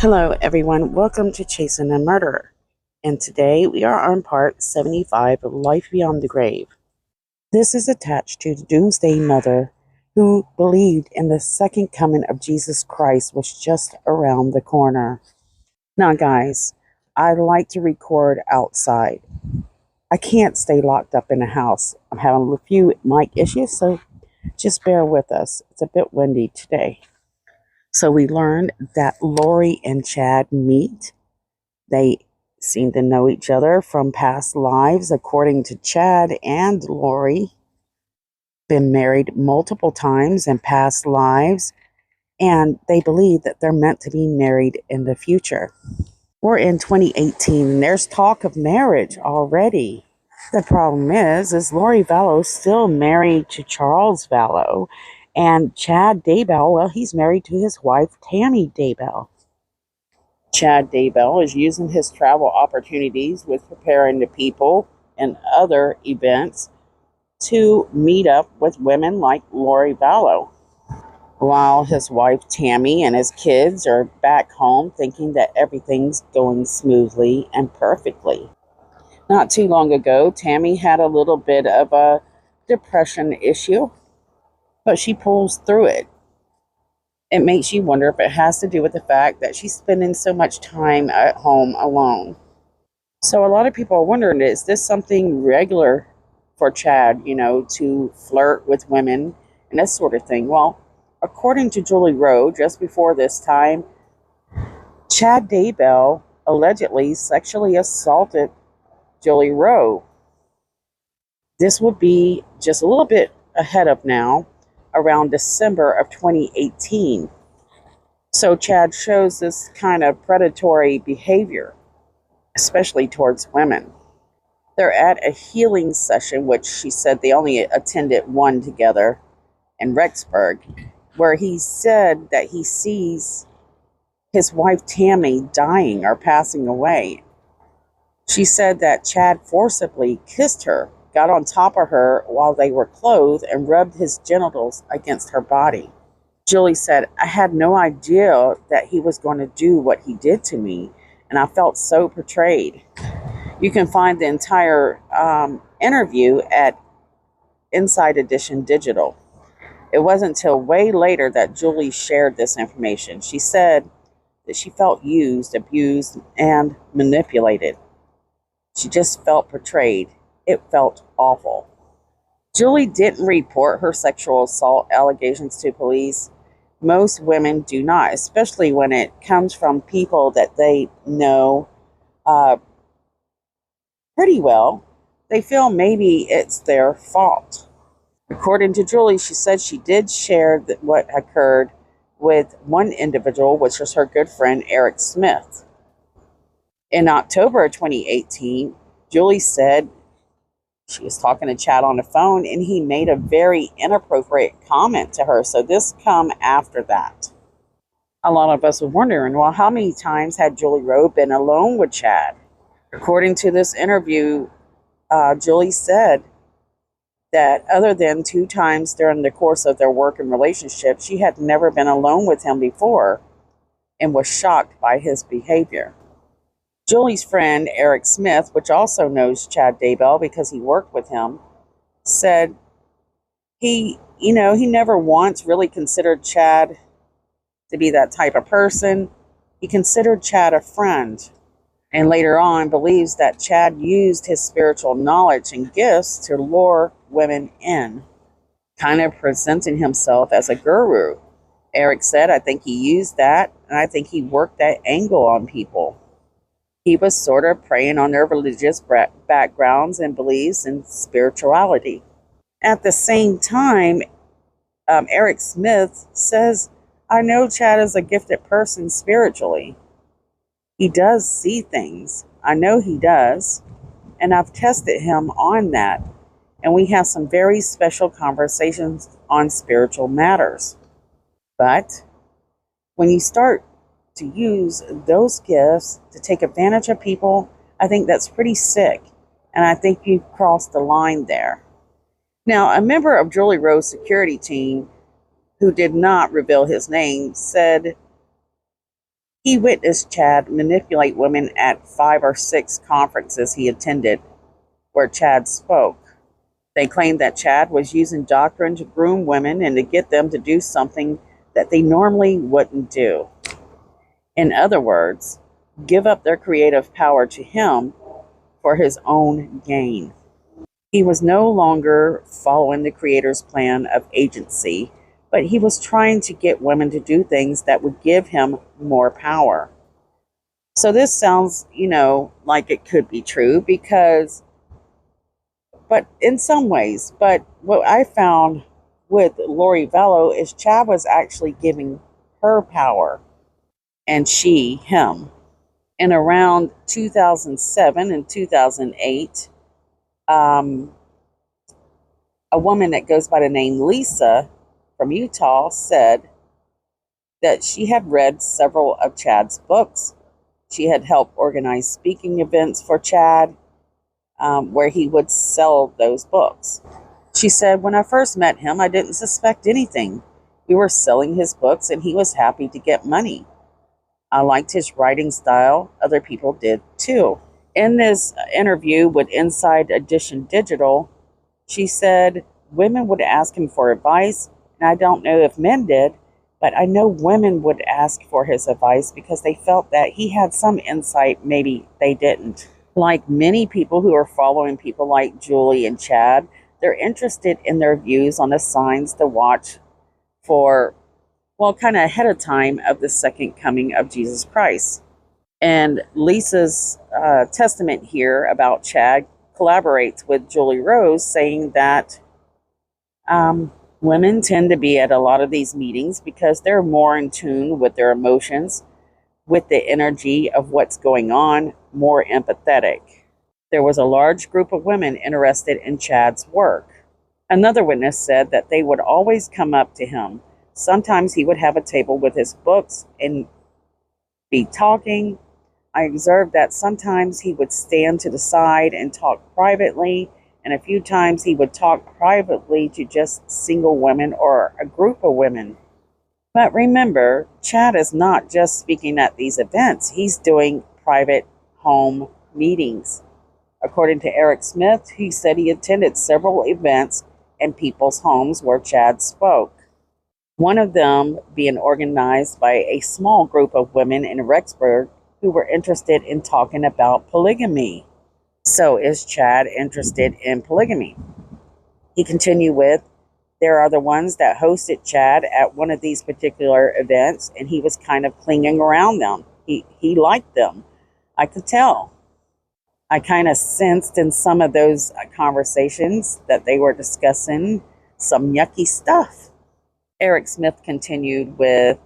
Hello, everyone. Welcome to Chasing a Murderer. And today we are on part 75 of Life Beyond the Grave. This is attached to the Doomsday Mother who believed in the second coming of Jesus Christ was just around the corner. Now, guys, I like to record outside. I can't stay locked up in a house. I'm having a few mic issues, so just bear with us. It's a bit windy today. So we learned that Lori and Chad meet. They seem to know each other from past lives, according to Chad and Lori. Been married multiple times in past lives, and they believe that they're meant to be married in the future. We're in 2018, and there's talk of marriage already. The problem is Lori Vallow still married to Charles Vallow, and Chad Daybell, well, he's married to his wife, Tammy Daybell. Chad Daybell is using his travel opportunities with preparing the people and other events to meet up with women like Lori Vallow, while his wife Tammy and his kids are back home thinking that everything's going smoothly and perfectly. Not too long ago, Tammy had a little bit of a depression issue, but she pulls through it. It makes you wonder if it has to do with the fact that she's spending so much time at home alone. So a lot of people are wondering, is this something regular for Chad, to flirt with women and that sort of thing? Well, according to Julie Rowe, just before this time, Chad Daybell allegedly sexually assaulted Julie Rowe. This would be just a little bit ahead of now, around December of 2018. So Chad shows this kind of predatory behavior, especially towards women. They're at a healing session, which she said they only attended one together in Rexburg, where he said that he sees his wife Tammy dying or passing away. She said that Chad forcibly kissed her, got on top of her while they were clothed, and rubbed his genitals against her body. Julie said, "I had no idea that he was going to do what he did to me, and I felt so betrayed." You can find the entire interview at Inside Edition Digital. It wasn't until way later that Julie shared this information. She said that she felt used, abused, and manipulated. She just felt betrayed. It felt awful. Julie didn't report her sexual assault allegations to police. Most women do not, especially when it comes from people that they know pretty well. They feel maybe it's their fault. According to Julie, she said she did share what occurred with one individual, which was her good friend Eric Smith. In October of 2018, Julie said she was talking to Chad on the phone, and he made a very inappropriate comment to her. So this come after that. A lot of us were wondering, well, how many times had Julie Rowe been alone with Chad? According to this interview, Julie said that other than 2 times during the course of their work and relationship, she had never been alone with him before and was shocked by his behavior. Julie's friend, Eric Smith, which also knows Chad Daybell because he worked with him, said he never once really considered Chad to be that type of person. He considered Chad a friend, and later on believes that Chad used his spiritual knowledge and gifts to lure women in, kind of presenting himself as a guru. Eric said, "I think he used that, and I think he worked that angle on people." He was sort of preying on their religious backgrounds and beliefs and spirituality. At the same time, Eric Smith says, "I know Chad is a gifted person spiritually. He does see things. I know he does. And I've tested him on that. And we have some very special conversations on spiritual matters. But when you start to use those gifts to take advantage of people, I think that's pretty sick. And I think you've crossed the line there." Now, a member of Julie Rowe's security team, who did not reveal his name, said He witnessed Chad manipulate women at 5 or 6 conferences he attended where Chad spoke. They claimed that Chad was using doctrine to groom women and to get them to do something that they normally wouldn't do. In other words, give up their creative power to him for his own gain. He was no longer following the Creator's plan of agency, but he was trying to get women to do things that would give him more power. So this sounds, like it could be true but in some ways, but what I found with Lori Vallow is Chad was actually giving her power and she him. In around 2007 and 2008, a woman that goes by the name Lisa from Utah said that she had read several of Chad's books. She had helped organize speaking events for Chad, where he would sell those books. She said, when I first met him, I didn't suspect anything. We were selling his books and he was happy to get money. I liked his writing style. Other people did too. In this interview with Inside Edition Digital, she said women would ask him for advice, and I don't know if men did, but I know women would ask for his advice because they felt that he had some insight maybe they didn't. Like many people who are following people like Julie and Chad, they're interested in their views on the signs to watch for, kind of ahead of time of the second coming of Jesus Christ. And Lisa's testament here about Chad collaborates with Julie Rose, saying that women tend to be at a lot of these meetings because they're more in tune with their emotions, with the energy of what's going on, more empathetic. There was a large group of women interested in Chad's work. Another witness said that they would always come up to him. Sometimes he would have a table with his books and be talking. I observed that sometimes he would stand to the side and talk privately, and a few times he would talk privately to just single women or a group of women. But remember, Chad is not just speaking at these events. He's doing private home meetings. According to Eric Smith, he said he attended several events in people's homes where Chad spoke. One of them being organized by a small group of women in Rexburg who were interested in talking about polygamy. So is Chad interested in polygamy? He continued with, there are the ones that hosted Chad at one of these particular events, and he was kind of clinging around them. He liked them. I could tell. I kind of sensed in some of those conversations that they were discussing some yucky stuff. Eric Smith continued with,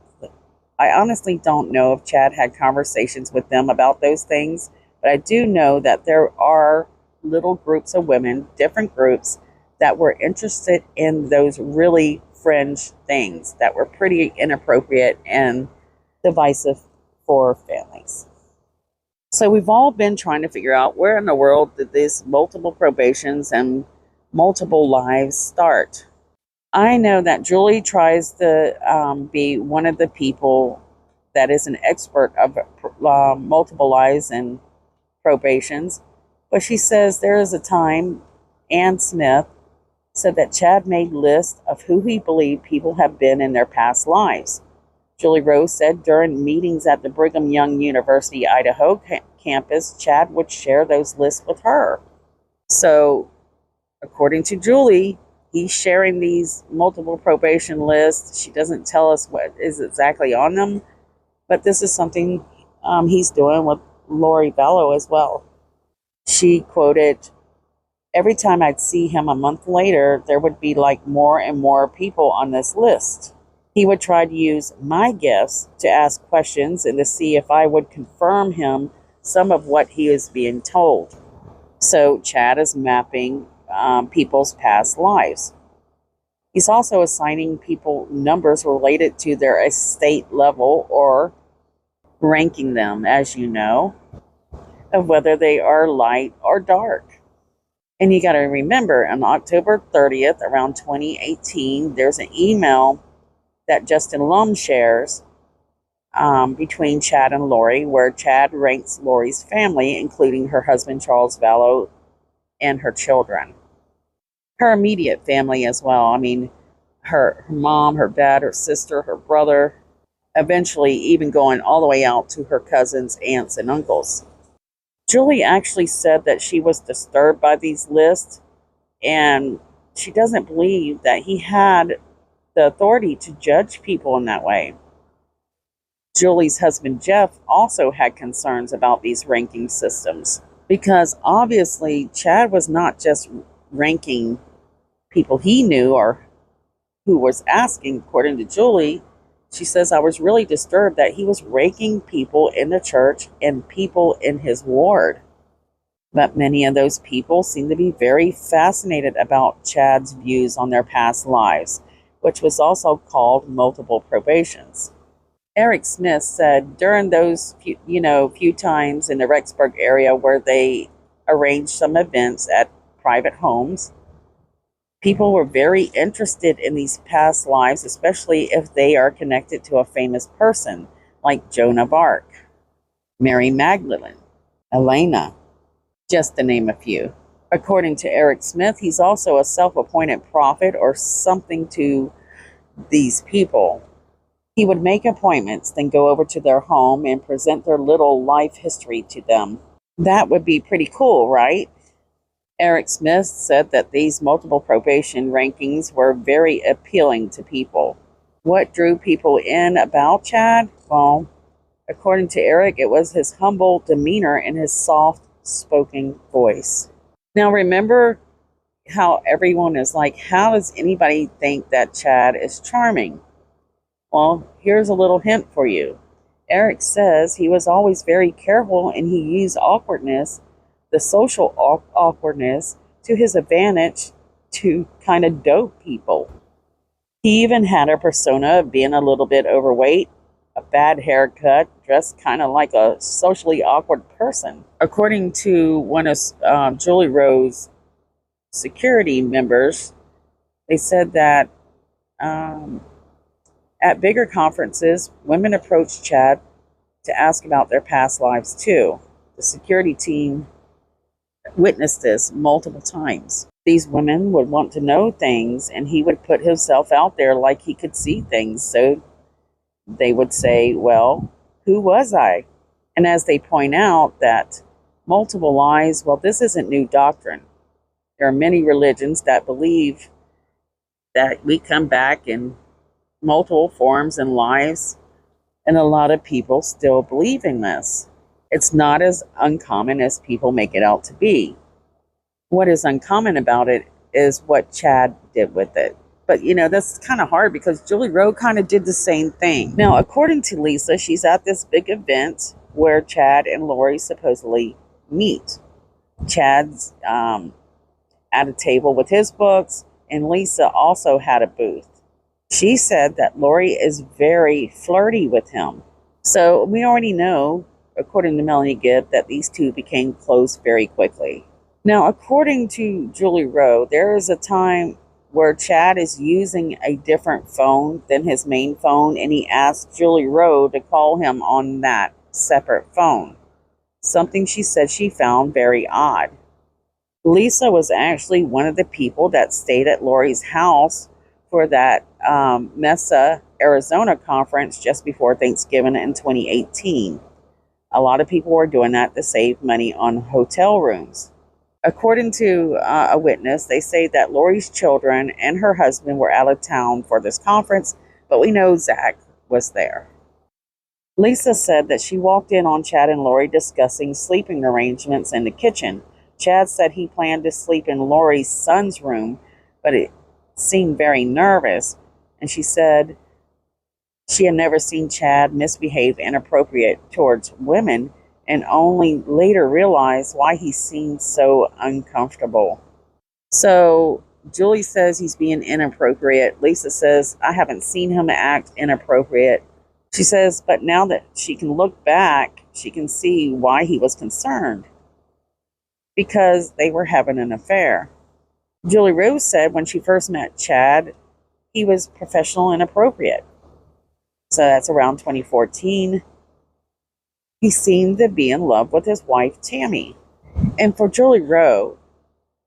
I honestly don't know if Chad had conversations with them about those things, but I do know that there are little groups of women, different groups, that were interested in those really fringe things that were pretty inappropriate and divisive for families. So we've all been trying to figure out where in the world did these multiple probations and multiple lives start. I know that Julie tries to be one of the people that is an expert of multiple lives and probations, but she says there is a time, Ann Smith said that Chad made lists of who he believed people have been in their past lives. Julie Rose said during meetings at the Brigham Young University, Idaho campus, Chad would share those lists with her. So, according to Julie, he's sharing these multiple probation lists. She doesn't tell us what is exactly on them, but this is something he's doing with Lori Vallow as well. She quoted, every time I'd see him a month later, there would be like more and more people on this list. He would try to use my gifts to ask questions and to see if I would confirm him some of what he is being told. So Chad is mapping people's past lives. He's also assigning people numbers related to their estate level or ranking them, as you know, of whether they are light or dark. And you got to remember, on October 30th, around 2018, there's an email that Justin Lum shares between Chad and Lori, where Chad ranks Lori's family, including her husband Charles Vallow and her children. Her immediate family as well. I mean, her mom, her dad, her sister, her brother, eventually even going all the way out to her cousins, aunts, and uncles. Julie actually said that she was disturbed by these lists, and she doesn't believe that he had the authority to judge people in that way. Julie's husband Jeff also had concerns about these ranking systems because obviously Chad was not just ranking people he knew or who was asking. According to Julie, she says, I was really disturbed that he was ranking people in the church and people in his ward. But many of those people seem to be very fascinated about Chad's views on their past lives, which was also called multiple probations. Eric Smith said during those few times in the Rexburg area where they arranged some events at private homes, people were very interested in these past lives, especially if they are connected to a famous person like Joan of Arc, Mary Magdalene, Elena, just to name a few. According to Eric Smith, he's also a self-appointed prophet or something to these people. He would make appointments, then go over to their home and present their little life history to them. That would be pretty cool, right? Eric Smith said that these multiple probation rankings were very appealing to people. What drew people in about Chad? Well, according to Eric, it was his humble demeanor and his soft-spoken voice. Now, remember how everyone is like, how does anybody think that Chad is charming? Well, here's a little hint for you. Eric says he was always very careful and he used awkwardness, the social awkwardness, to his advantage to kind of dope people. He even had a persona of being a little bit overweight, a bad haircut, dressed kind of like a socially awkward person. According to one of Julie Rowe's security members, they said that at bigger conferences, women approached Chad to ask about their past lives too. The security team witnessed this multiple times. These women would want to know things, and he would put himself out there like he could see things. So they would say, well, who was I? And as they point out that multiple lies, well, this isn't new doctrine. There are many religions that believe that we come back in multiple forms and lives, and a lot of people still believe in this. It's not as uncommon as people make it out to be. What is uncommon about it is what Chad did with it. But, that's kind of hard because Julie Rowe kind of did the same thing. Now, according to Lisa, she's at this big event where Chad and Lori supposedly meet. Chad's at a table with his books, and Lisa also had a booth. She said that Lori is very flirty with him. So we already know, according to Melanie Gibb, that these two became close very quickly. Now, according to Julie Rowe, there is a time where Chad is using a different phone than his main phone, and he asked Julie Rowe to call him on that separate phone. Something she said she found very odd. Lisa was actually one of the people that stayed at Lori's house for that Mesa, Arizona conference just before Thanksgiving in 2018. A lot of people were doing that to save money on hotel rooms. According to a witness, they say that Lori's children and her husband were out of town for this conference, but we know Zach was there. Lisa said that she walked in on Chad and Lori discussing sleeping arrangements in the kitchen. Chad said he planned to sleep in Lori's son's room, but it seemed very nervous, and she said she had never seen Chad misbehave inappropriate towards women and only later realized why he seemed so uncomfortable. So Julie says he's being inappropriate. Lisa says, I haven't seen him act inappropriate. She says, but now that she can look back, she can see why he was concerned. Because they were having an affair. Julie Rose said when she first met Chad, he was professional and appropriate. So that's around 2014. He seemed to be in love with his wife, Tammy. And for Julie Rowe,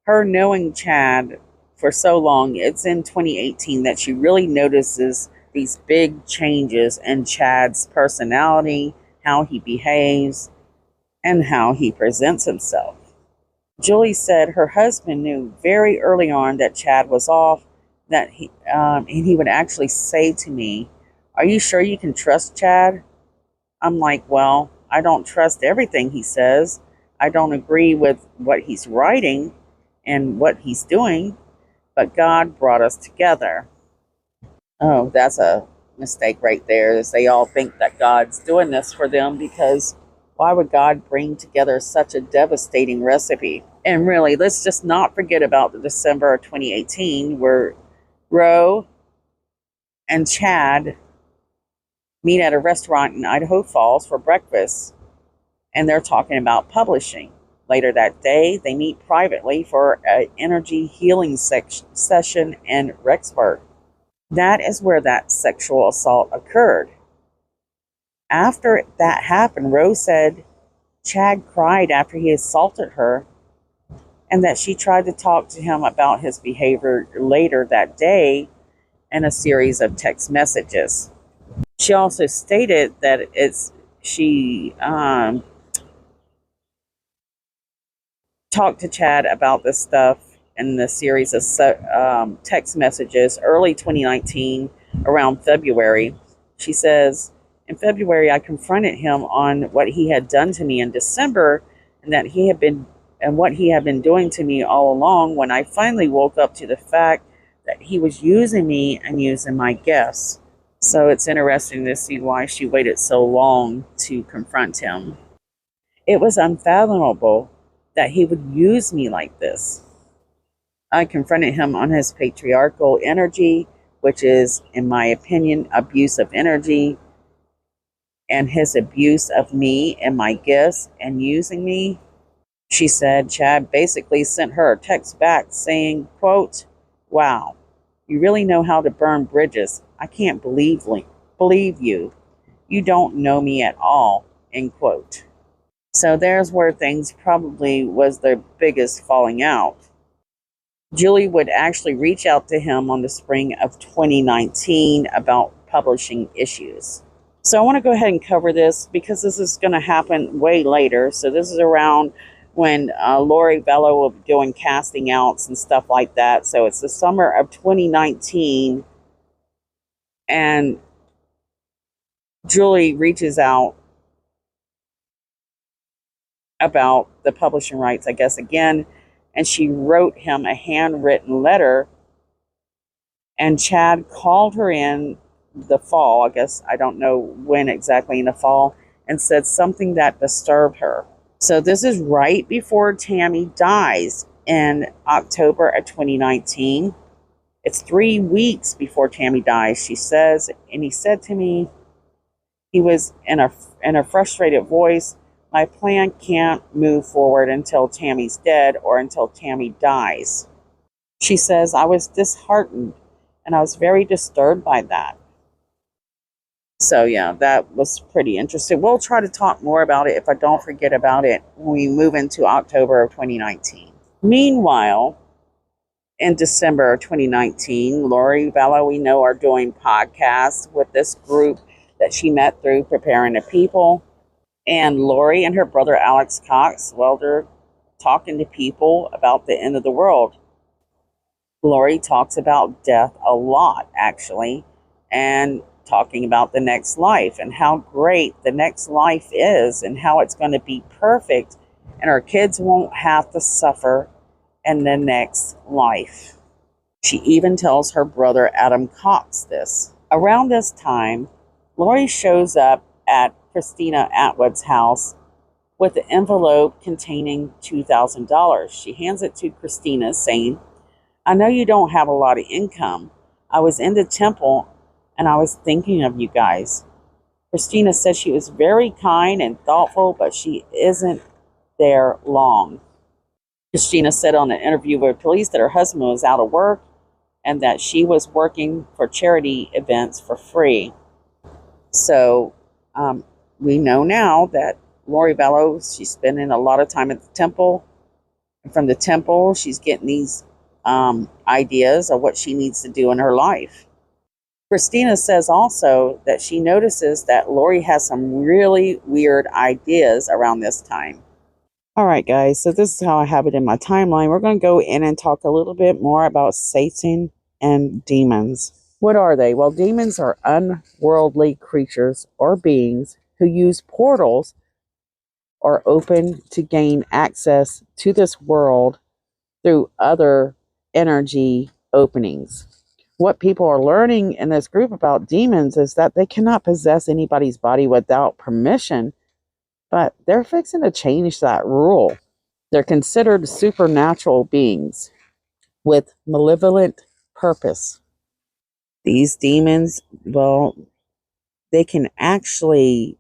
her knowing Chad for so long, it's in 2018 that she really notices these big changes in Chad's personality, how he behaves, and how he presents himself. Julie said her husband knew very early on that Chad was off, that and he would actually say to me, "Are you sure you can trust Chad?" I'm like, "Well, I don't trust everything he says. I don't agree with what he's writing and what he's doing, but God brought us together." Oh, that's a mistake right there, is they all think that God's doing this for them, because why would God bring together such a devastating recipe? And really, let's just not forget about the December of 2018 where Roe and Chad meet at a restaurant in Idaho Falls for breakfast, and they're talking about publishing. Later that day, they meet privately for an energy healing session in Rexburg. That is where that sexual assault occurred. After that happened, Rose said Chad cried after he assaulted her, and that she tried to talk to him about his behavior later that day in a series of text messages. She also stated that she talked to Chad about this stuff in the series of text messages early 2019, around February. She says, "In February, I confronted him on what he had done to me in December, and what he had been doing to me all along, when I finally woke up to the fact that he was using me and using my gifts." So it's interesting to see why she waited so long to confront him. "It was unfathomable that he would use me like this. I confronted him on his patriarchal energy, which is, in my opinion, abusive energy, and his abuse of me and my gifts and using me." She said Chad basically sent her a text back saying, quote, "Wow, you really know how to burn bridges. I can't believe you. You don't know me at all," end quote. So there's where things probably was their biggest falling out. Julie would actually reach out to him on the spring of 2019 about publishing issues. So I want to go ahead and cover this because this is going to happen way later. So this is around when Lori Vallow will be doing casting outs and stuff like that. So it's the summer of 2019, and Julie reaches out about the publishing rights, I guess, again, and she wrote him a handwritten letter, and Chad called her in the fall, I guess, I don't know when exactly in the fall, and said something that disturbed her. So this is right before Tammy dies in October of 2019. It's 3 weeks before Tammy dies, she says, and he said to me, he was in a frustrated voice, "My plan can't move forward until Tammy's dead or until Tammy dies." She says, "I was disheartened and I was very disturbed by that." So yeah, that was pretty interesting. We'll try to talk more about it if I don't forget about it when we move into October of 2019. Meanwhile, in December of 2019, Lori Vallow, we know, are doing podcasts with this group that she met through Preparing the People. And Lori and her brother Alex Cox, well, they're talking to people about the end of the world. Lori talks about death a lot, actually, and talking about the next life and how great the next life is and how it's going to be perfect and our kids won't have to suffer in the next life. She even tells her brother Adam Cox this. Around this time, Lori shows up at Christina Atwood's house with an envelope containing $2,000. She hands it to Christina, saying, "I know you don't have a lot of income. I was in the temple and I was thinking of you guys." Christina said she was very kind and thoughtful, but she isn't there long. Christina said on an interview with police that her husband was out of work and that she was working for charity events for free. So we know now that Lori Vallow, she's spending a lot of time at the temple. And from the temple, she's getting these ideas of what she needs to do in her life. Christina says also that she notices that Lori has some really weird ideas around this time. All right, guys, so this is how I have it in my timeline. We're going to go in and talk a little bit more about Satan and demons. What are they? Well, demons are unworldly creatures or beings who use portals or open to gain access to this world through other energy openings. What people are learning in this group about demons is that they cannot possess anybody's body without permission, but they're fixing to change that rule. They're considered supernatural beings with malevolent purpose. These demons, well, they can actually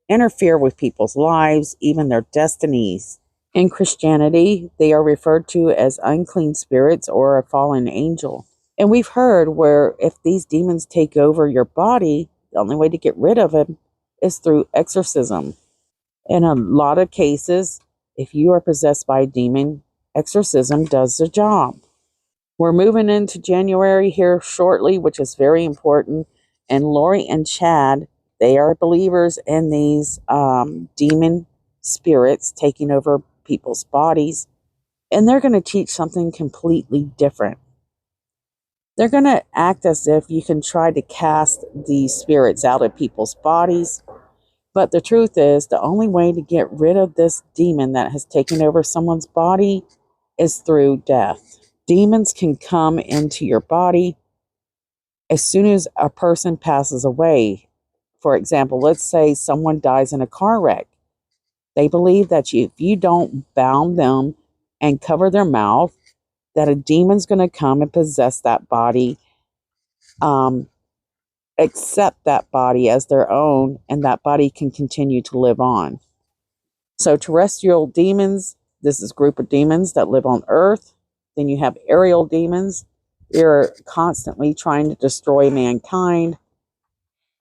interfere with people's lives, even their destinies. In Christianity, they are referred to as unclean spirits or a fallen angel. And we've heard where if these demons take over your body, the only way to get rid of them is through exorcism. In a lot of cases, if you are possessed by a demon, exorcism does the job. We're moving into January here shortly, which is very important. And Lori and Chad, they are believers in these demon spirits taking over people's bodies. And they're going to teach something completely different. They're going to act as if you can try to cast these spirits out of people's bodies. But the truth is, the only way to get rid of this demon that has taken over someone's body is through death. Demons can come into your body as soon as a person passes away. For example, let's say someone dies in a car wreck. They believe that if you don't bound them and cover their mouth, that a demon's going to come and possess that body, accept that body as their own, and that body can continue to live on. So terrestrial demons, this is a group of demons that live on Earth. Then you have aerial demons. They're constantly trying to destroy mankind.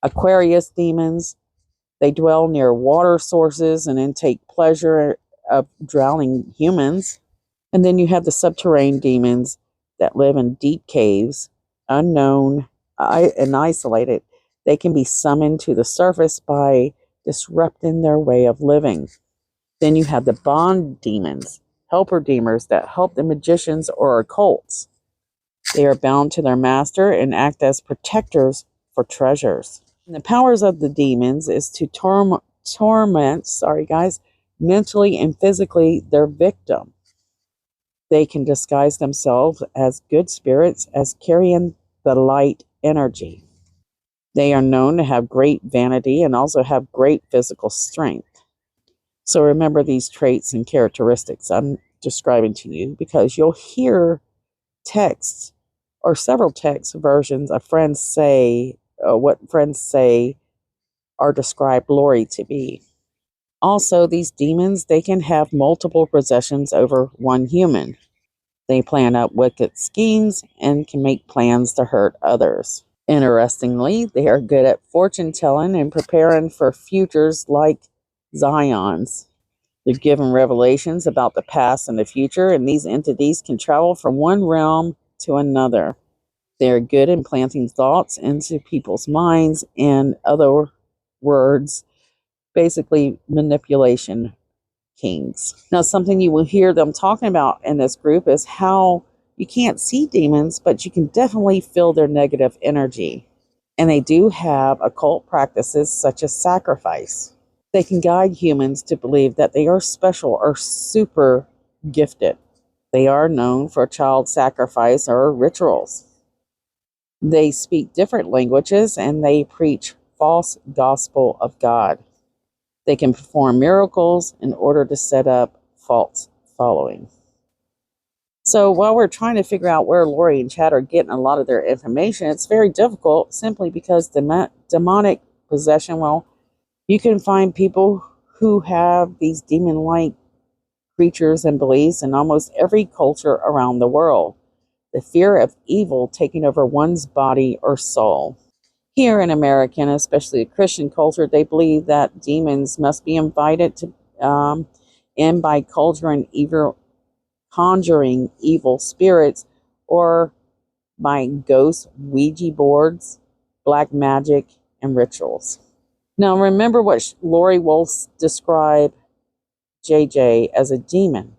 Aquarius demons, they dwell near water sources and then take pleasure of drowning humans. And then you have the subterranean demons that live in deep caves, unknown and isolated. They can be summoned to the surface by disrupting their way of living. Then you have the bond demons, helper demons that help the magicians or occults. They are bound to their master and act as protectors for treasures. And the powers of the demons is to torment, mentally and physically their victim. They can disguise themselves as good spirits as carrying the light energy. They are known to have great vanity and also have great physical strength. So remember these traits and characteristics I'm describing to you, because you'll hear texts or several text versions of friends say what friends say or describe Lori to be. Also, these demons, they can have multiple possessions over one human. They plan out wicked schemes and can make plans to hurt others. Interestingly, they are good at fortune telling and preparing for futures like Zions. They're given revelations about the past and the future, and these entities can travel from one realm to another. They are good in planting thoughts into people's minds, in other words, basically manipulation kings. Now, something you will hear them talking about in this group is how you can't see demons, but you can definitely feel their negative energy. And they do have occult practices such as sacrifice. They can guide humans to believe that they are special or super gifted. They are known for child sacrifice or rituals. They speak different languages and they preach false gospel of God. They can perform miracles in order to set up false following. So while we're trying to figure out where Lori and Chad are getting a lot of their information, it's very difficult simply because demonic possession, well, you can find people who have these demon-like creatures and beliefs in almost every culture around the world. The fear of evil taking over one's body or soul. Here in America, and especially the Christian culture, they believe that demons must be invited to in by conjuring evil spirits, or by ghosts, Ouija boards, black magic, and rituals. Now, remember what Lori Wolf described JJ as a demon.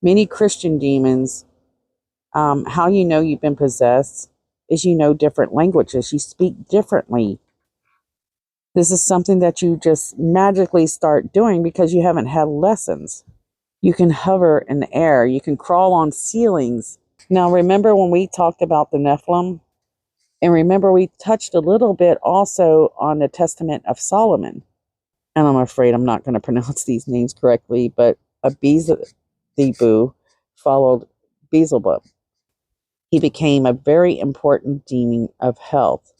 Many Christian demons, how you know you've been possessed is you know different languages, you speak differently. This is something that you just magically start doing because you haven't had lessons. You can hover in the air, you can crawl on ceilings. Now, remember when we talked about the Nephilim? And remember, we touched a little bit also on the Testament of Solomon. And I'm afraid I'm not going to pronounce these names correctly, but Abizebu followed Beelzebub. He became a very important demon of health.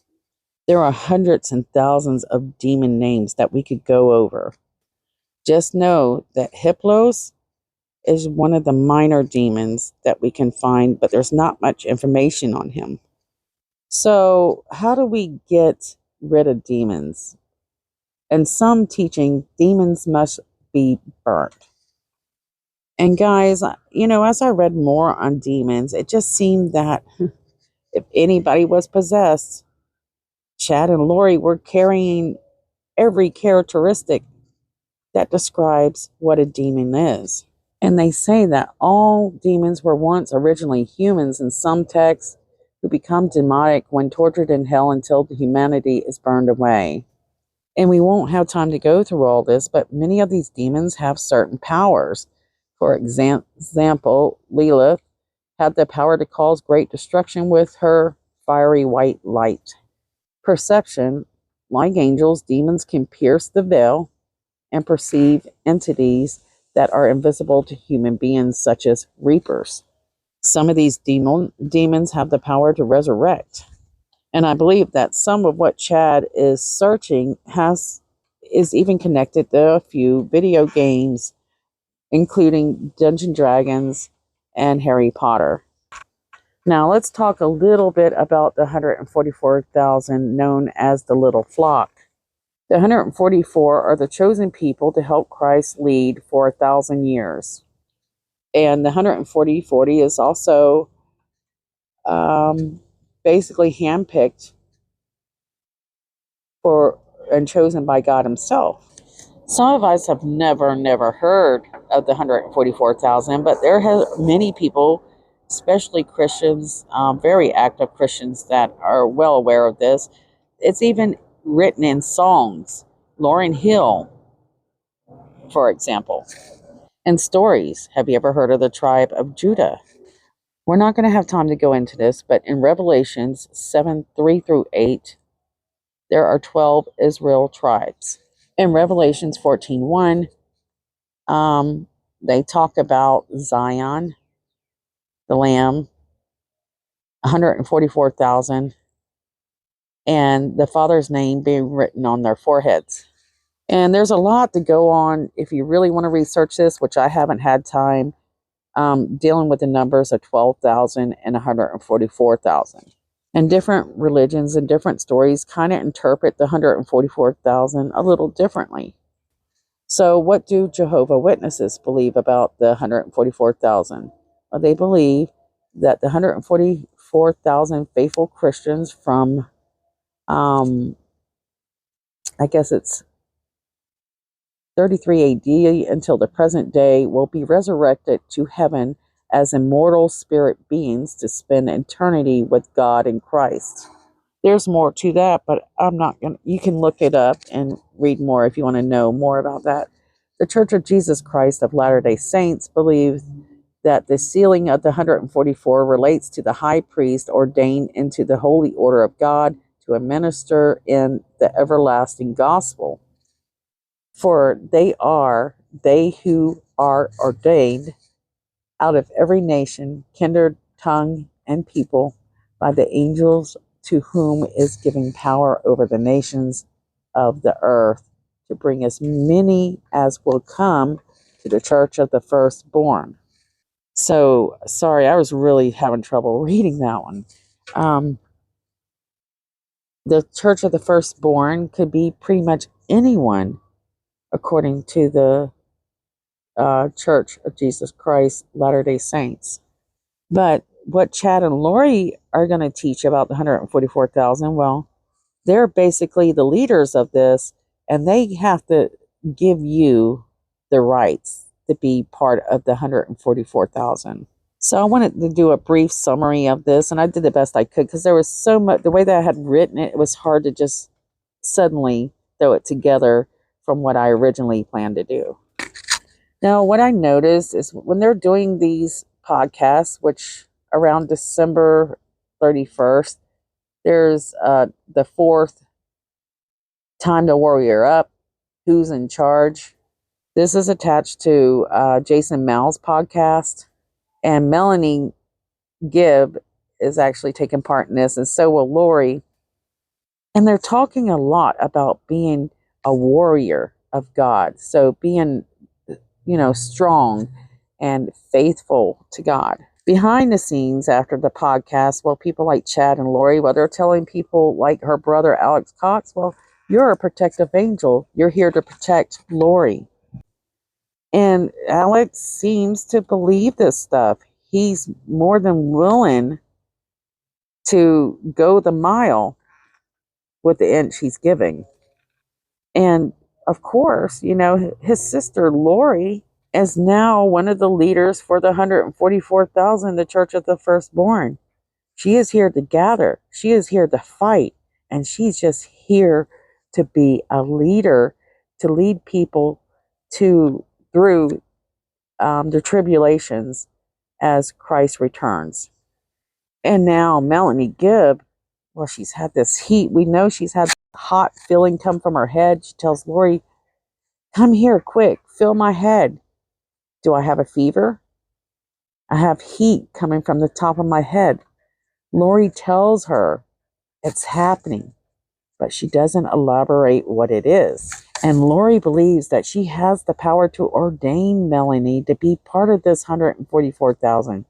There are hundreds and thousands of demon names that we could go over. Just know that Hiplos is one of the minor demons that we can find, but there's not much information on him. So, how do we get rid of demons? In some teaching, demons must be burnt. And guys, as I read more on demons, it just seemed that if anybody was possessed, Chad and Lori were carrying every characteristic that describes what a demon is. And they say that all demons were once originally humans in some texts who become demonic when tortured in hell until the humanity is burned away. And we won't have time to go through all this, but many of these demons have certain powers. For example, Lilith had the power to cause great destruction with her fiery white light. Perception, like angels, demons can pierce the veil and perceive entities that are invisible to human beings, such as reapers. Some of these demons have the power to resurrect. And I believe that some of what Chad is searching is even connected to a few video games, including Dungeons & Dragons and Harry Potter. Now let's talk a little bit about the 144,000 known as the Little Flock. The 144 are the chosen people to help Christ lead for 1,000 years. And the 140 is also basically handpicked for and chosen by God himself. Some of us have never heard of the 144,000, but there have many people, especially Christians, very active Christians, that are well aware of this. It's even written in songs. Lauryn Hill, for example, and stories. Have you ever heard of the tribe of Judah? We're not going to have time to go into this, but in Revelations 7:3-8, there are 12 Israel tribes. In Revelations 14:1, they talk about Zion, the Lamb, 144,000, and the Father's name being written on their foreheads. And there's a lot to go on if you really want to research this, which I haven't had time, dealing with the numbers of 12,000 and 144,000. And different religions and different stories kind of interpret the 144,000 a little differently. So what do Jehovah's Witnesses believe about the 144,000? Well, they believe that the 144,000 faithful Christians from, I guess it's 33 AD until the present day, will be resurrected to heaven as immortal spirit beings to spend eternity with God in Christ. There's more to that, but I'm not going to. You can look it up and read more if you want to know more about that. The Church of Jesus Christ of Latter-day Saints believes that the sealing of the 144 relates to the high priest ordained into the holy order of God to administer in the everlasting gospel. For they who are ordained out of every nation, kindred, tongue, and people by the angels, to whom is given power over the nations of the earth, to bring as many as will come to the church of the firstborn. So, sorry, I was really having trouble reading that one. The Church of the Firstborn could be pretty much anyone, according to the Church of Jesus Christ Latter-day Saints. But what Chad and Lori are going to teach about the 144,000, well, they're basically the leaders of this, and they have to give you the rights to be part of the 144,000. So I wanted to do a brief summary of this, and I did the best I could because there was so much. The way that I had written it, it was hard to just suddenly throw it together from what I originally planned to do. Now, what I noticed is when they're doing these podcasts, which around December 31st, there's the fourth Time to Warrior Up, Who's in Charge. This is attached to Jason Mal's podcast, and Melanie Gibb is actually taking part in this, and so will Lori. And they're talking a lot about being a warrior of God. So being, strong and faithful to God. Behind the scenes after the podcast, well, people like Chad and Lori, well, they're telling people like her brother, Alex Cox, well, you're a protective angel. You're here to protect Lori. And Alex seems to believe this stuff. He's more than willing to go the mile with the inch he's giving. And of course, his sister Lori is now one of the leaders for the 144,000, the Church of the Firstborn. She is here to gather. She is here to fight. And she's just here to be a leader, to lead people through the tribulations as Christ returns. And now Melanie Gibb, well, she's had this heat. We know she's had hot feeling come from her head. She tells Lori, come here quick, feel my head. Do I have a fever? I have heat coming from the top of my head. Lori tells her it's happening, but she doesn't elaborate what it is. And Lori believes that she has the power to ordain Melanie to be part of this 144,000.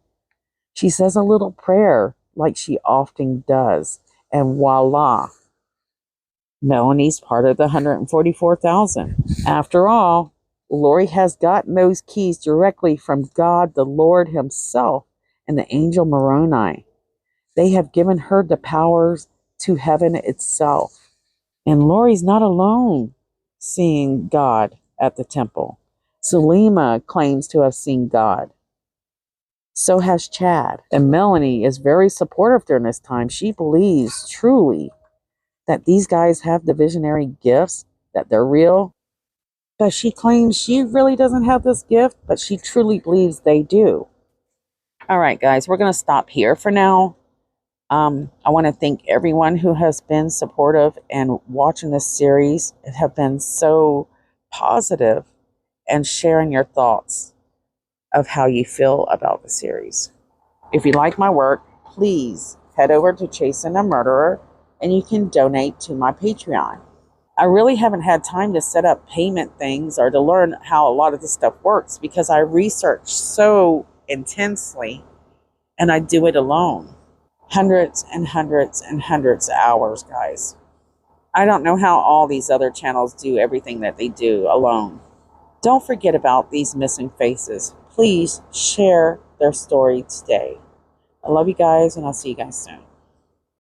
She says a little prayer like she often does, and voila, Melanie's part of the 144,000. After all, Lori has gotten those keys directly from God, the Lord himself, and the angel Moroni. They have given her the powers to heaven itself. And Lori's not alone seeing God at the temple. Selima claims to have seen God. So has Chad. And Melanie is very supportive during this time. She believes truly that these guys have the visionary gifts, that they're real. But she claims she really doesn't have this gift, but she truly believes they do. All right, guys, we're going to stop here for now. I want to thank everyone who has been supportive and watching this series. It have been so positive and sharing your thoughts of how you feel about the series. If you like my work, please head over to Chasing a Murderer and you can donate to my Patreon. I really haven't had time to set up payment things or to learn how a lot of this stuff works because I research so intensely and I do it alone. Hundreds and hundreds and hundreds of hours, guys. I don't know how all these other channels do everything that they do alone. Don't forget about these missing faces. Please share their story today. I love you guys, and I'll see you guys soon.